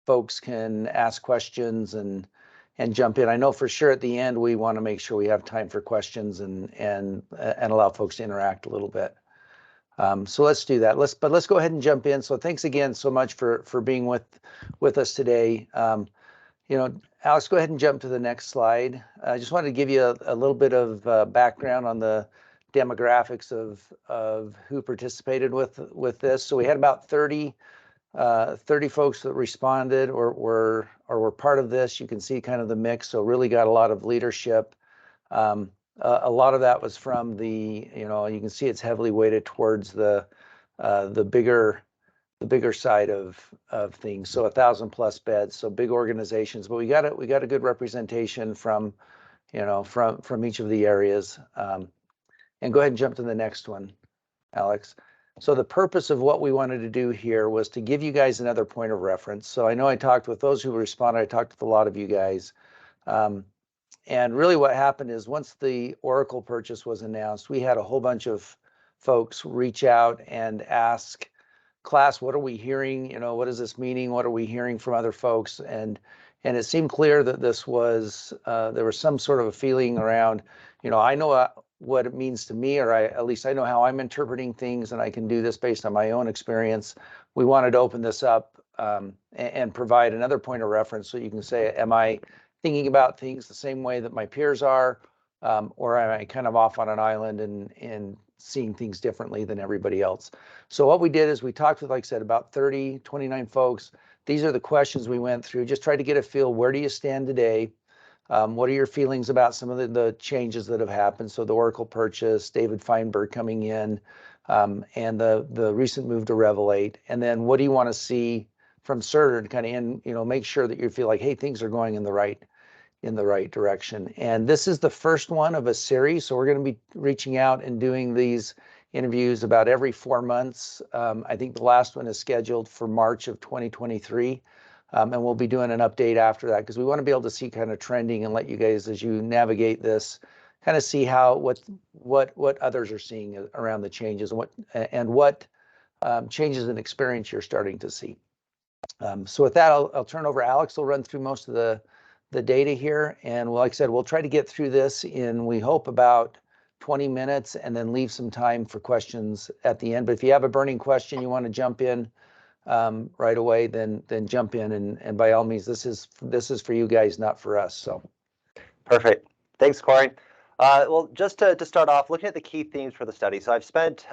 folks can ask questions and jump in. I know for sure at the end we want to make sure we have time for questions and allow folks to interact a little bit. So let's do that. Let's go ahead and jump in. So thanks again so much for being with us today. Alex, go ahead and jump to the next slide. I just wanted to give you a little bit of background on the demographics of who participated with this. So we had about 30 folks that responded or were part of this. You can see kind of the mix. So really got a lot of leadership. A lot of that was from the, you can see it's heavily weighted towards the bigger side of things. So 1,000+ beds, so big organizations. But we got a good representation from each of the areas. And go ahead and jump to the next one, Alex. So the purpose of what we wanted to do here was to give you guys another point of reference. So I know I talked with those who responded. I talked with a lot of you guys. And really what happened is once the Oracle purchase was announced, we had a whole bunch of folks reach out and ask, class, what are we hearing? What is this meaning? What are we hearing from other folks? And it seemed clear that this was, there was some sort of a feeling around, I know what it means to me, or at least I know how I'm interpreting things, and I can do this based on my own experience. We wanted to open this up and provide another point of reference so you can say, am I thinking about things the same way that my peers are, or am I kind of off on an island and seeing things differently than everybody else? So what we did is we talked with, like I said, about 29 folks. These are the questions we went through, just tried to get a feel, where do you stand today? What are your feelings about some of the changes that have happened? So the Oracle purchase, David Feinberg coming in, and the recent move to Revelate. And then what do you want to see from Cerner to kind of make sure that you feel like, hey, things are going in the right direction. And this is the first one of a series. So we're going to be reaching out and doing these interviews about every 4 months. I think the last one is scheduled for March of 2023. And we'll be doing an update after that because we want to be able to see kind of trending and let you guys, as you navigate this, kind of see what others are seeing around the changes and what changes in experience you're starting to see. So with that, I'll turn over. Alex will run through most of the data here, and like I said, we'll try to get through this in, we hope, about 20 minutes, and then leave some time for questions at the end. But if you have a burning question you want to jump in right away, then jump in, and by all means, this is for you guys, not for us. So perfect. Thanks, Corey. Well, just to start off, looking at the key themes for the study. So I've spent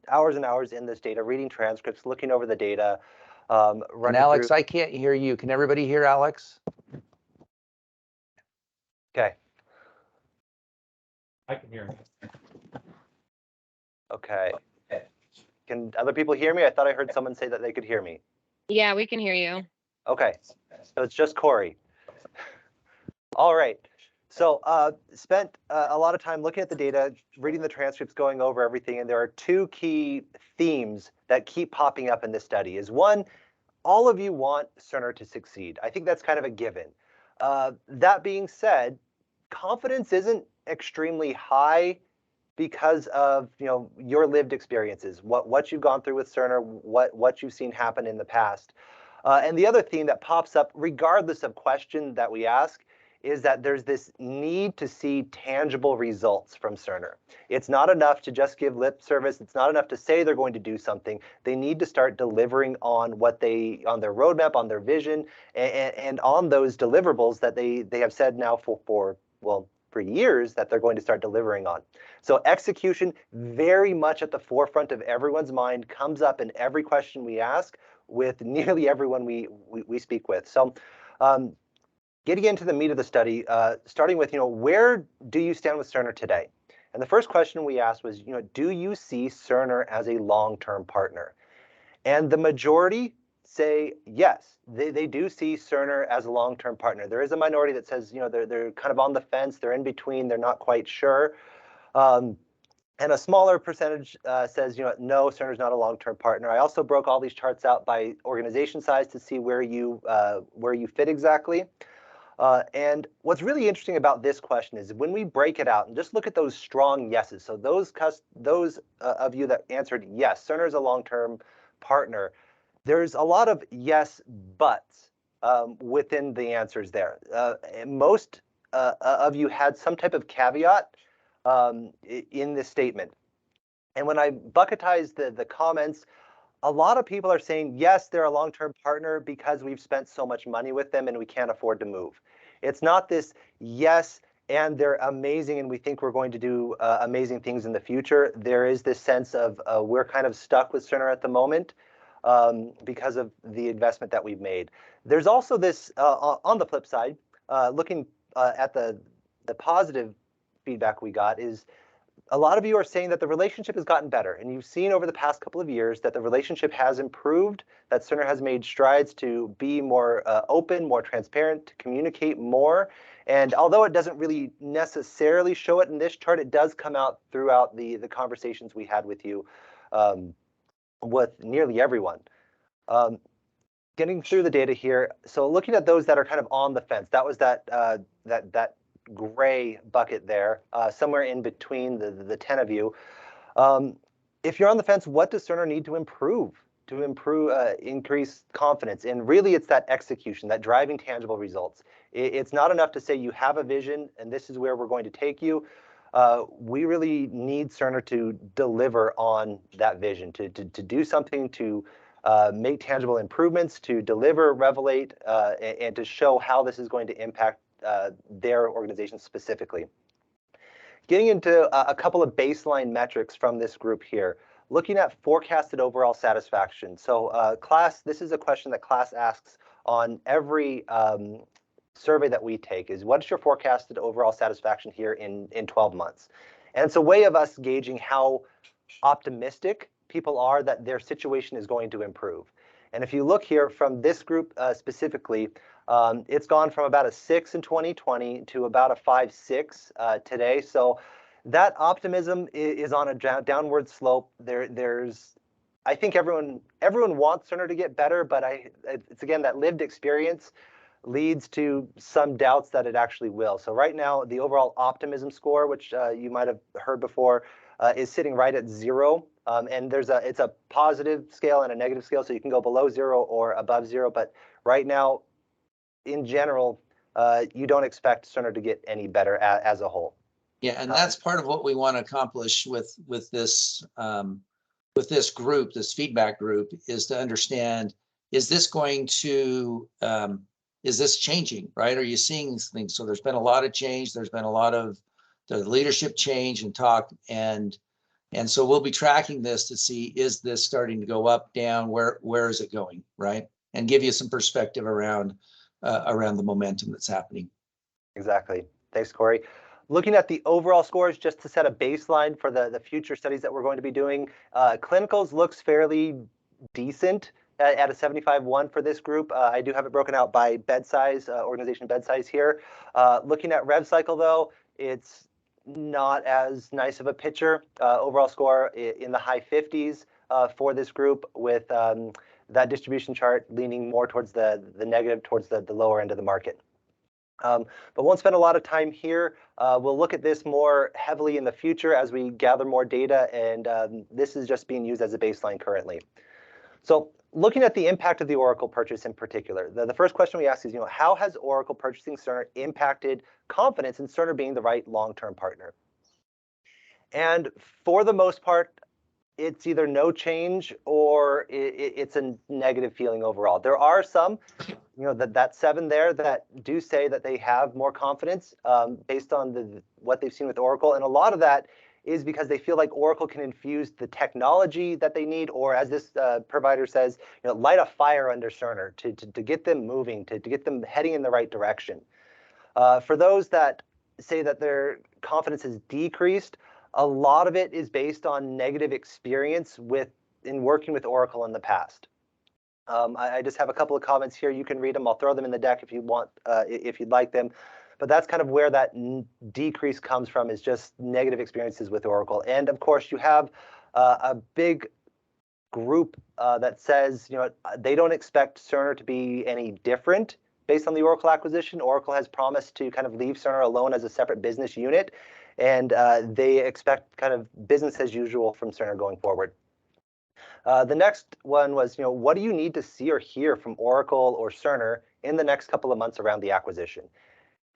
hours and hours in this data, reading transcripts, looking over the data. And Alex, I can't hear you. Can everybody hear Alex? Okay. I can hear him. Okay. Can other people hear me? I thought I heard someone say that they could hear me. Yeah, we can hear you. Okay. So it's just Corey. All right. So spent a lot of time looking at the data, reading the transcripts, going over everything. And there are two key themes that keep popping up in this study. Is one, all of you want Cerner to succeed. I think that's kind of a given. That being said, confidence isn't extremely high because of your lived experiences, what you've gone through with Cerner, what you've seen happen in the past. And the other theme that pops up, regardless of question that we ask, is that there's this need to see tangible results from Cerner. It's not enough to just give lip service. It's not enough to say they're going to do something. They need to start delivering on on their roadmap, on their vision, and on those deliverables that they have said now for years that they're going to start delivering on. So execution, very much at the forefront of everyone's mind, comes up in every question we ask with nearly everyone we speak with. So getting into the meat of the study, starting with, where do you stand with Cerner today? And the first question we asked was, do you see Cerner as a long-term partner? And the majority say yes, they do see Cerner as a long-term partner. There is a minority that says, they're kind of on the fence, they're in between, they're not quite sure. And a smaller percentage says, no, Cerner's not a long-term partner. I also broke all these charts out by organization size to see where you fit exactly. And what's really interesting about this question is when we break it out and just look at those strong yeses. So those of you that answered yes, Cerner is a long-term partner. There's a lot of yes buts within the answers there. Most of you had some type of caveat in this statement. And when I bucketize the comments, a lot of people are saying, yes, they're a long-term partner because we've spent so much money with them and we can't afford to move. It's not this, yes, and they're amazing and we think we're going to do amazing things in the future. There is this sense of we're kind of stuck with Cerner at the moment because of the investment that we've made. There's also this, on the flip side, looking at the positive feedback we got is a lot of you are saying that the relationship has gotten better, and you've seen over the past couple of years that the relationship has improved, that Cerner has made strides to be more open, more transparent, to communicate more. And although it doesn't really necessarily show it in this chart, it does come out throughout the conversations we had with you with nearly everyone. Getting through the data here, so looking at those that are kind of on the fence, that was that gray bucket there, somewhere in between the 10 of you. If you're on the fence, what does Cerner need to improve increase confidence? And really it's that execution, that driving tangible results. It's not enough to say you have a vision and this is where we're going to take you. We really need Cerner to deliver on that vision, to do something, to make tangible improvements, to deliver, revelate, and to show how this is going to impact their organization specifically. Getting into a couple of baseline metrics from this group here, looking at forecasted overall satisfaction. So class, this is a question that class asks on every survey that we take, is what is your forecasted overall satisfaction here in 12 months? And it's a way of us gauging how optimistic people are that their situation is going to improve. And if you look here from this group specifically, it's gone from about a 6 in 2020 to about a 5.6 today. So that optimism is on a downward slope. I think everyone wants Cerner to get better, but it's again that lived experience leads to some doubts that it actually will. So right now, the overall optimism score, which you might have heard before, is sitting right at 0. And it's a positive scale and a negative scale, so you can go below 0 or above 0. But right now, in general, you don't expect Cerner to get any better as a whole. Yeah, and that's part of what we want to accomplish with this group, this feedback group, is to understand, is this going to is this changing, right? Are you seeing these things? So there's been a lot of change. There's been a lot of the leadership change and talk, and so we'll be tracking this to see, is this starting to go up, down, where is it going, right? And give you some perspective around the momentum that's happening. Exactly. Thanks, Corey. Looking at the overall scores, just to set a baseline for the future studies that we're going to be doing, clinicals looks fairly decent at a 75.1 for this group. I do have it broken out by bed size, organization bed size here. Looking at rev cycle, though, it's not as nice of a picture. Overall score in the high 50s for this group, with that distribution chart leaning more towards the negative, towards the lower end of the market. But won't spend a lot of time here. We'll look at this more heavily in the future as we gather more data, and this is just being used as a baseline currently. So looking at the impact of the Oracle purchase in particular, the first question we ask is, how has Oracle purchasing Cerner impacted confidence in Cerner being the right long-term partner? And for the most part, it's either no change or it's a negative feeling overall. There are some, that 7 there that do say that they have more confidence based on what they've seen with Oracle. And a lot of that is because they feel like Oracle can infuse the technology that they need, or as this provider says, light a fire under Cerner to get them moving, to get them heading in the right direction. For those that say that their confidence has decreased, a lot of it is based on negative experience in working with Oracle in the past. I just have a couple of comments here. You can read them. I'll throw them in the deck if you want, if you'd like them. But that's kind of where that decrease comes from, is just negative experiences with Oracle. And of course, you have a big group that says, they don't expect Cerner to be any different based on the Oracle acquisition. Oracle has promised to kind of leave Cerner alone as a separate business unit, and they expect kind of business as usual from Cerner going forward. The next one was, what do you need to see or hear from Oracle or Cerner in the next couple of months around the acquisition?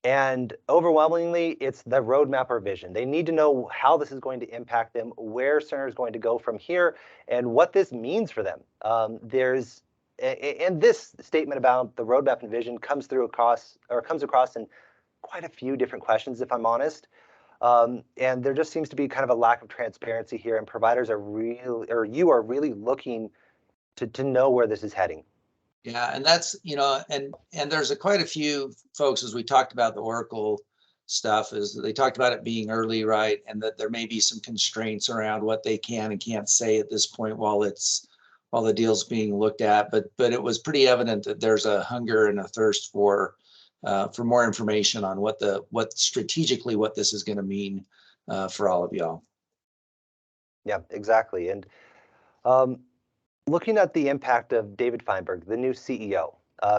And overwhelmingly, it's the roadmap or vision. They need to know how this is going to impact them, where Cerner is going to go from here, and what this means for them. And this statement about the roadmap and vision comes across in quite a few different questions, if I'm honest. And there just seems to be kind of a lack of transparency here, and providers are really, or you are really looking to know where this is heading. Yeah, and that's, and there's quite a few folks, as we talked about the Oracle stuff, is they talked about it being early, right? And that there may be some constraints around what they can and can't say at this point while the deal's being looked at. But it was pretty evident that there's a hunger and a thirst for more information on what strategically what this is going to mean for all of y'all. Yeah, exactly. And looking at the impact of David Feinberg, the new CEO,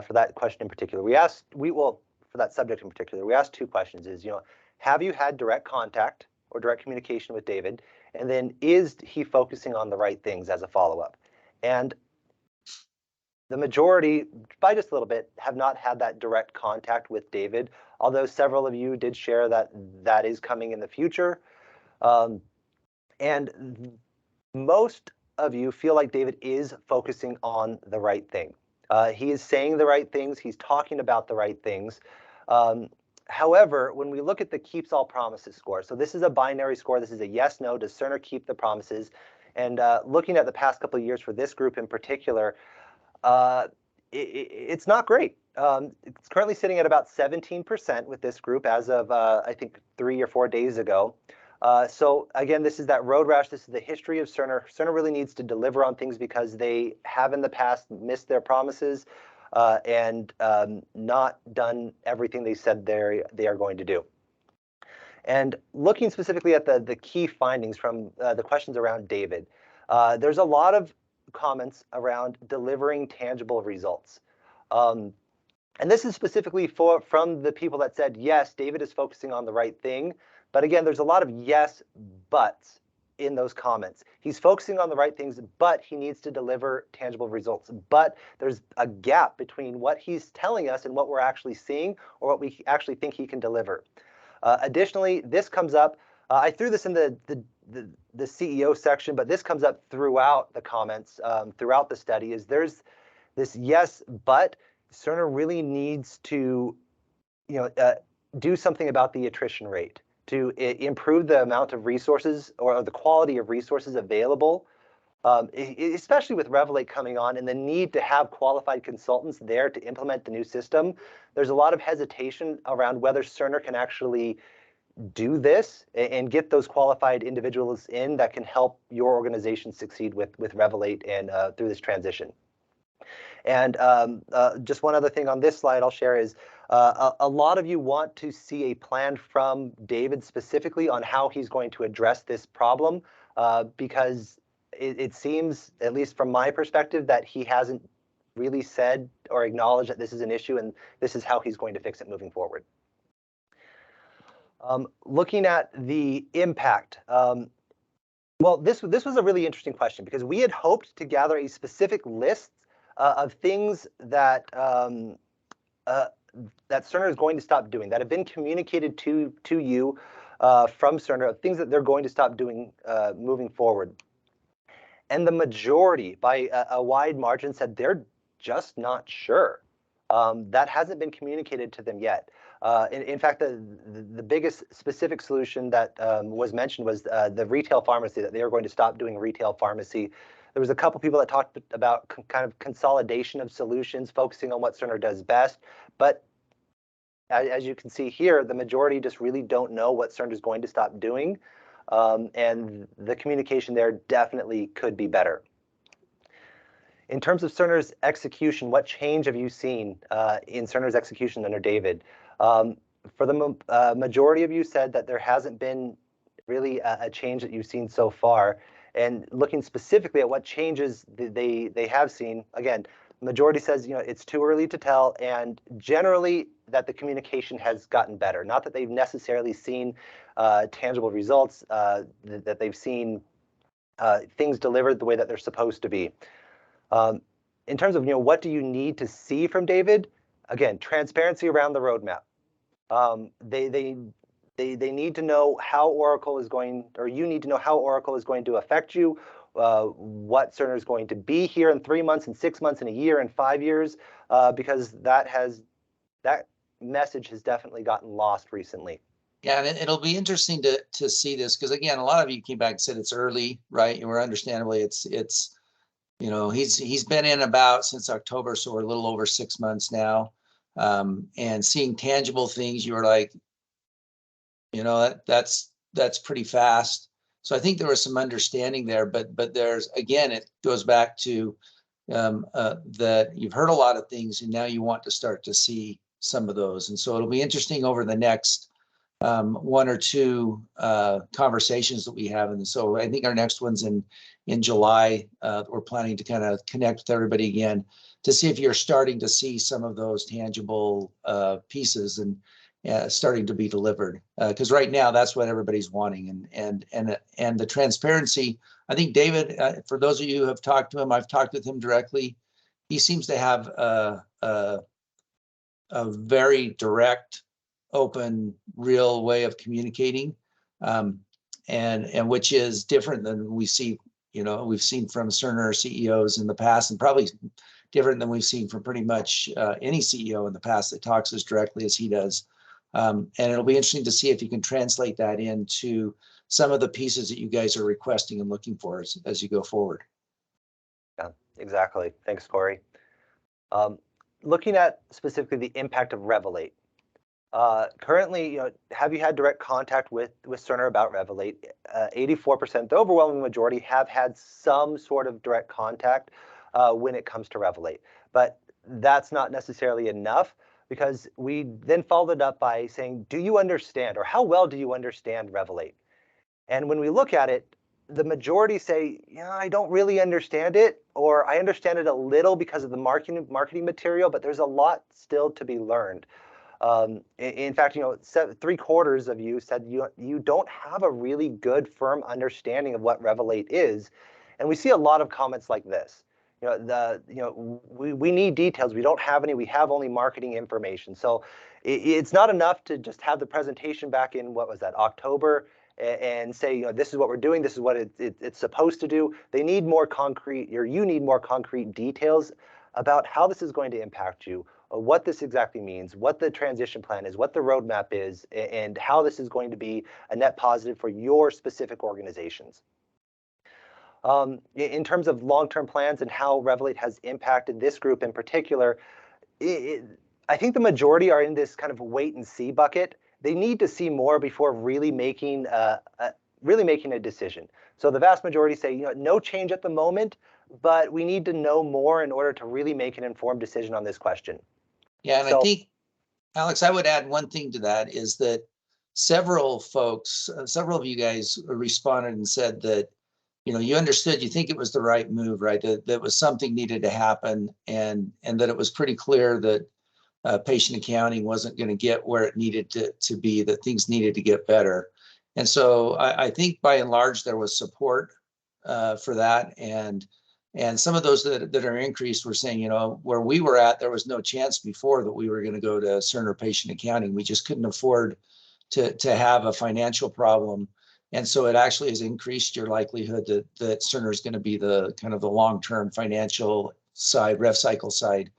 for that question in particular, for that subject in particular, we asked two questions: have you had direct contact or direct communication with David? And then, is he focusing on the right things as a follow-up? And the majority, by just a little bit, have not had that direct contact with David, although several of you did share that is coming in the future. And most of you feel like David is focusing on the right thing. He is saying the right things. He's talking about the right things. However, when we look at the keeps all promises score, so this is a binary score. This is a yes, no. Does Cerner keep the promises? And looking at the past couple of years for this group in particular, it's not great. It's currently sitting at about 17% with this group as of, I think, 3 or 4 days ago. So again, this is that road rash. This is the history of Cerner. Cerner really needs to deliver on things because they have in the past missed their promises and not done everything they said they are going to do. And looking specifically at the key findings from the questions around David, there's a lot of comments around delivering tangible results. And this is specifically from the people that said, yes, David is focusing on the right thing. But again, there's a lot of yes, buts in those comments. He's focusing on the right things, but he needs to deliver tangible results. But there's a gap between what he's telling us and what we're actually seeing, or what we actually think he can deliver. Additionally, this comes up, I threw this in the CEO section, but this comes up throughout the comments, throughout the study, is there's this yes, but Cerner really needs to do something about the attrition rate to improve the amount of resources or the quality of resources available, especially with Revelate coming on and the need to have qualified consultants there to implement the new system. There's a lot of hesitation around whether Cerner can actually do this and get those qualified individuals in that can help your organization succeed with Revelate and through this transition. And just one other thing on this slide I'll share is a lot of you want to see a plan from David specifically on how he's going to address this problem because it seems, at least from my perspective, that he hasn't really said or acknowledged that this is an issue and this is how he's going to fix it moving forward. Looking at the impact, well, this was a really interesting question because we had hoped to gather a specific list of things that that Cerner is going to stop doing, that have been communicated to you from Cerner, of things that they're going to stop doing moving forward. And the majority, by a wide margin, said they're just not sure. That hasn't been communicated to them yet. In fact, the biggest specific solution that was mentioned was the retail pharmacy, that they are going to stop doing retail pharmacy. There was a couple people that talked about kind of consolidation of solutions, focusing on what Cerner does best. But as you can see here, the majority just really don't know what Cerner is going to stop doing. And the communication there definitely could be better. In terms of Cerner's execution, what change have you seen in Cerner's execution under David? For the majority of you said that there hasn't been really a change that you've seen so far. And looking specifically at what changes they have seen, again, majority says it's too early to tell, and generally that the communication has gotten better. Not that they've necessarily seen tangible results, that they've seen things delivered the way that they're supposed to be. In terms of what do you need to see from David? Again, transparency around the roadmap. They need to know how Oracle is going, or you need to know how Oracle is going to affect you, what Cerner is going to be here in 3 months and 6 months and a year and 5 years, because that message has definitely gotten lost recently. Yeah, and it'll be interesting to see this, because again, a lot of you came back and said it's early, right? And we're understandably it's he's been in about since October, so we're a little over 6 months now. And seeing tangible things, you were like, that's pretty fast. So I think there was some understanding there, but there's, again, it goes back to that you've heard a lot of things and now you want to start to see some of those. And so it'll be interesting over the next 1 or 2 conversations that we have. And so I think our next one's in July. We're planning to kind of connect with everybody again to see if you're starting to see some of those tangible pieces and starting to be delivered. Because right now that's what everybody's wanting. And the transparency, I think David, for those of you who have talked to him, I've talked with him directly. He seems to have a very direct, open, real way of communicating, and which is different than we've seen from Cerner CEOs in the past, and probably different than we've seen from pretty much any CEO in the past that talks as directly as he does. And it'll be interesting to see if you can translate that into some of the pieces that you guys are requesting and looking for as you go forward. Yeah, exactly. Thanks, Corey. Looking at specifically the impact of Revelate. Currently, have you had direct contact with Cerner about Revelate? 84%, the overwhelming majority, have had some sort of direct contact when it comes to Revelate. But that's not necessarily enough, because we then followed it up by saying, do you understand, or how well do you understand Revelate? And when we look at it, the majority say, yeah, I don't really understand it, or I understand it a little because of the marketing material, but there's a lot still to be learned. In fact, 3/4 of you said you don't have a really good, firm understanding of what Revelate is, and we see a lot of comments like this. We need details. We don't have any. We have only marketing information. So it's not enough to just have the presentation back in, what was that, October, and say, this is what we're doing. This is what it's supposed to do. They need more concrete, or you need more concrete details about how this is going to impact you, what this exactly means, what the transition plan is, what the roadmap is, and how this is going to be a net positive for your specific organizations. In terms of long-term plans and how Revelate has impacted this group in particular, I think the majority are in this kind of wait and see bucket. They need to see more before really making a decision. So the vast majority say, no change at the moment, but we need to know more in order to really make an informed decision on this question. Yeah, and I think, Alex, I would add one thing to that, is that several of you guys responded and said that, you understood, you think it was the right move, right? That was something needed to happen, and that it was pretty clear that patient accounting wasn't going to get where it needed to be, that things needed to get better. And so I think by and large there was support for that, and some of those that are increased were saying, where we were at, there was no chance before that we were going to go to Cerner patient accounting. We just couldn't afford to have a financial problem. And so it actually has increased your likelihood that Cerner is going to be the kind of the long-term financial side, rev cycle side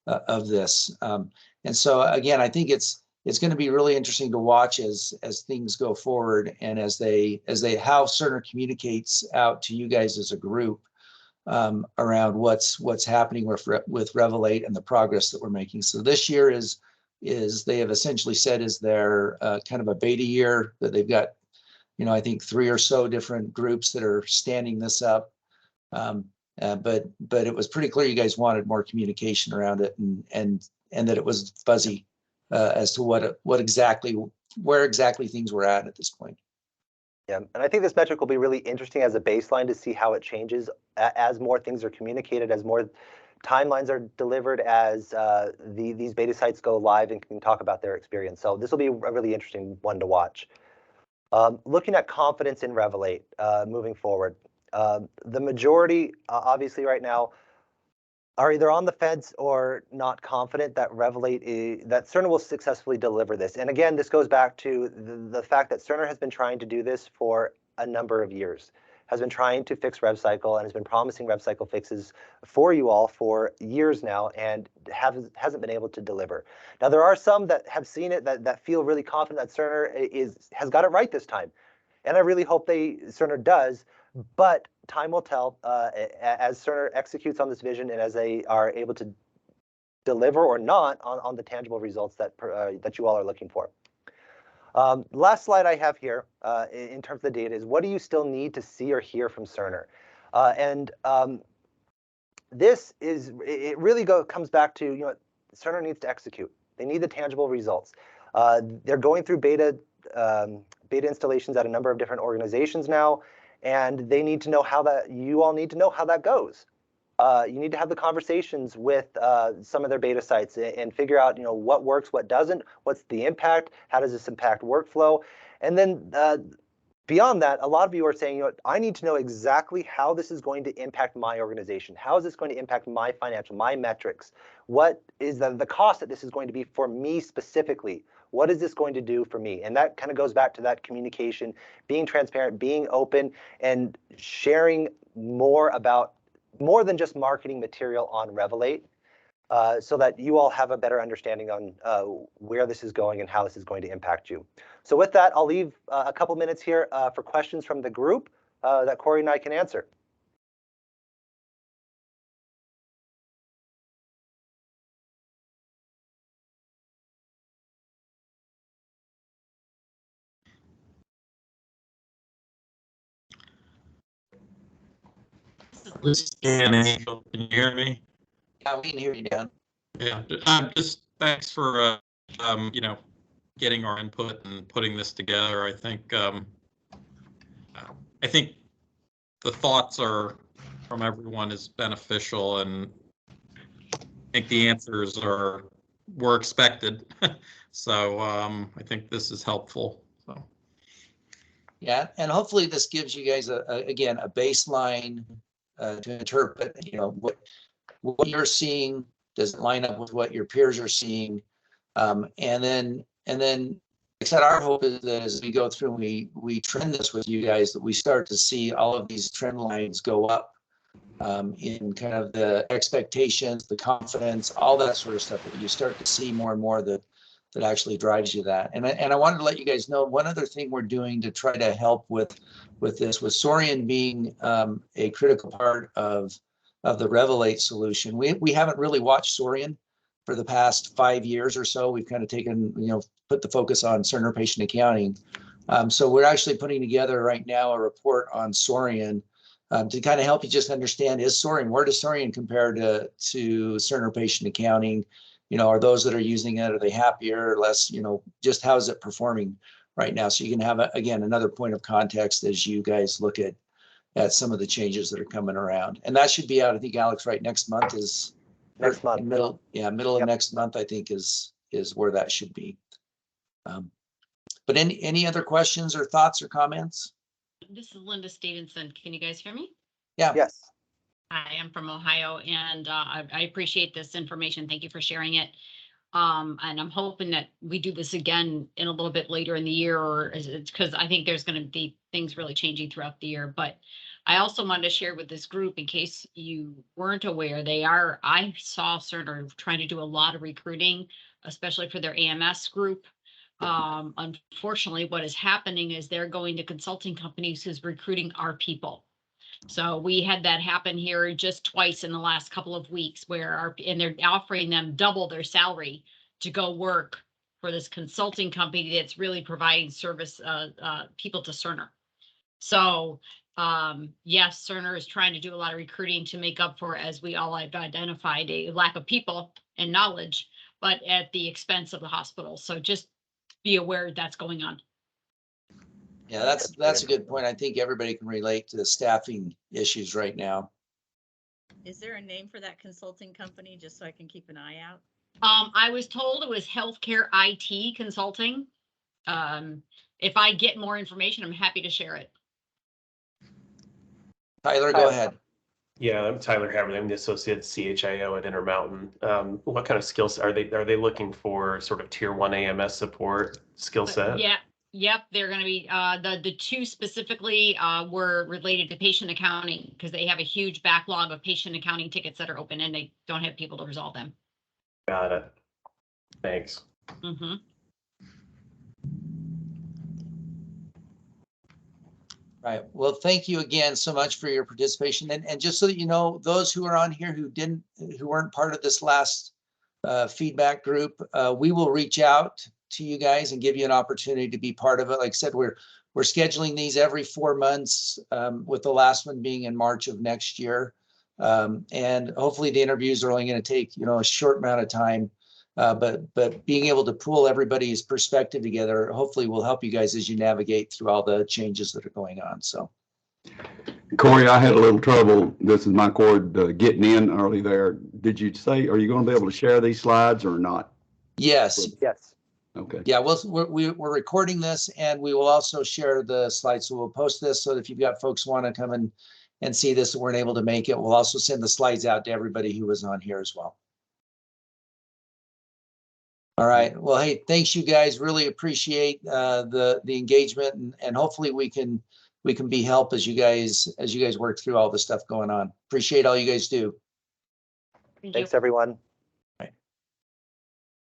of this. And so again, I think it's going to be really interesting to watch as things go forward, and as how Cerner communicates out to you guys as a group around what's happening with Revelate and the progress that we're making. So this year is they have essentially said is their kind of a beta year, that they've got, I think 3 or so different groups that are standing this up. But it was pretty clear you guys wanted more communication around it, and that it was fuzzy as to where exactly things were at this point. Yeah, and I think this metric will be really interesting as a baseline to see how it changes as more things are communicated, as more timelines are delivered, as these beta sites go live and can talk about their experience. So this will be a really interesting one to watch. Looking at confidence in Revelate moving forward. The majority, obviously right now, are either on the fence or not confident that that Cerner will successfully deliver this. And again, this goes back to the fact that Cerner has been trying to do this for a number of years, has been trying to fix RevCycle and has been promising RevCycle fixes for you all for years now and hasn't been able to deliver. Now, there are some that have seen it that feel really confident that Cerner has got it right this time. And I really hope Cerner does, but time will tell as Cerner executes on this vision and as they are able to deliver or not on the tangible results that you all are looking for. Last slide I have here in terms of the data is what do you still need to see or hear from Cerner? This is, it really comes back to, Cerner needs to execute. They need the tangible results. They're going through beta installations at a number of different organizations now, and they need to know you all need to know how that goes. You need to have the conversations with some of their beta sites and figure out, what works, what doesn't, what's the impact, how does this impact workflow, and then beyond that, a lot of you are saying, I need to know exactly how this is going to impact my organization. How is this going to impact my my metrics? What is the cost that this is going to be for me specifically? What is this going to do for me? And that kind of goes back to that communication, being transparent, being open, and sharing more than just marketing material on Revelate, so that you all have a better understanding on where this is going and how this is going to impact you. So with that, I'll leave a couple minutes here for questions from the group that Corey and I can answer. This is Dan Angel. Can you hear me? Yeah, we can hear you, Dan. Yeah, just thanks for getting our input and putting this together. I think the thoughts are from everyone is beneficial, and I think the answers were expected. So I think this is helpful. So Yeah, and hopefully this gives you guys again a baseline to interpret. What you're seeing, does it line up with what your peers are seeing, and then like I said, our hope is that as we go through and we trend this with you guys, that we start to see all of these trend lines go up in kind of the expectations, the confidence, all that sort of stuff, that you start to see more and more that actually drives you that. And I wanted to let you guys know one other thing we're doing to try to help with this, with Saurian being a critical part of the Revelate solution. We haven't really watched Saurian for the past 5 years or so. We've kind of taken, put the focus on Cerner patient accounting. So we're actually putting together right now a report on Saurian to kind of help you just understand, where does Saurian compare to Cerner patient accounting? Are those that are using it, are they happier or less? Just how is it performing right now? So you can have, again, another point of context as you guys look at some of the changes that are coming around. And that should be out, I think, Alex, right next month is Next month. middle Yep. of next month, I think is where that should be. But any other questions or thoughts or comments? This is Linda Stevenson. Can you guys hear me? Yeah. Yes. I am from Ohio, and I appreciate this information. Thank you for sharing it. And I'm hoping that we do this again in a little bit later in the year, or because I think there's going to be things really changing throughout the year. But I also wanted to share with this group, in case you weren't aware, I saw Cerner trying to do a lot of recruiting, especially for their AMS group. Unfortunately, what is happening is they're going to consulting companies who's recruiting our people. So we had that happen here just twice in the last couple of weeks, and they're offering them double their salary to go work for this consulting company that's really providing service people to Cerner. So yes, Cerner is trying to do a lot of recruiting to make up for, as we all have identified, a lack of people and knowledge, but at the expense of the hospital. So just be aware that's going on. Yeah, that's a good point. I think everybody can relate to the staffing issues right now. Is there a name for that consulting company, just so I can keep an eye out? I was told it was healthcare IT consulting. If I get more information, I'm happy to share it. Tyler, go ahead. Yeah, I'm Tyler Haverly. I'm the associate CHIO at Intermountain. What kind of skills are they looking for? Sort of tier 1 AMS support skill set? Yeah, yep, they're gonna be, the two specifically, were related to patient accounting, because they have a huge backlog of patient accounting tickets that are open and they don't have people to resolve them. Got it. Thanks. Mm-hmm. Right. Well, thank you again so much for your participation. And just so that you know, those who are on here who weren't part of this last feedback group, we will reach out to you guys and give you an opportunity to be part of it. Like I said, we're scheduling these every 4 months, with the last one being in March of next year. And hopefully the interviews are only going to take, a short amount of time. But being able to pool everybody's perspective together, hopefully will help you guys as you navigate through all the changes that are going on. So, Corey, I had a little trouble. This is my cord getting in early there. Did you say, are you going to be able to share these slides or not? yes. Yes. Okay. Yeah, we're recording this and we will also share the slides. So we'll post this so that if you've got folks want to come and see this and weren't able to make it, we'll also send the slides out to everybody who was on here as well. All right. Well, hey, thanks you guys. Really appreciate the engagement and hopefully we can be help as you guys work through all the stuff going on. Appreciate all you guys do. Thank you. Thanks, everyone.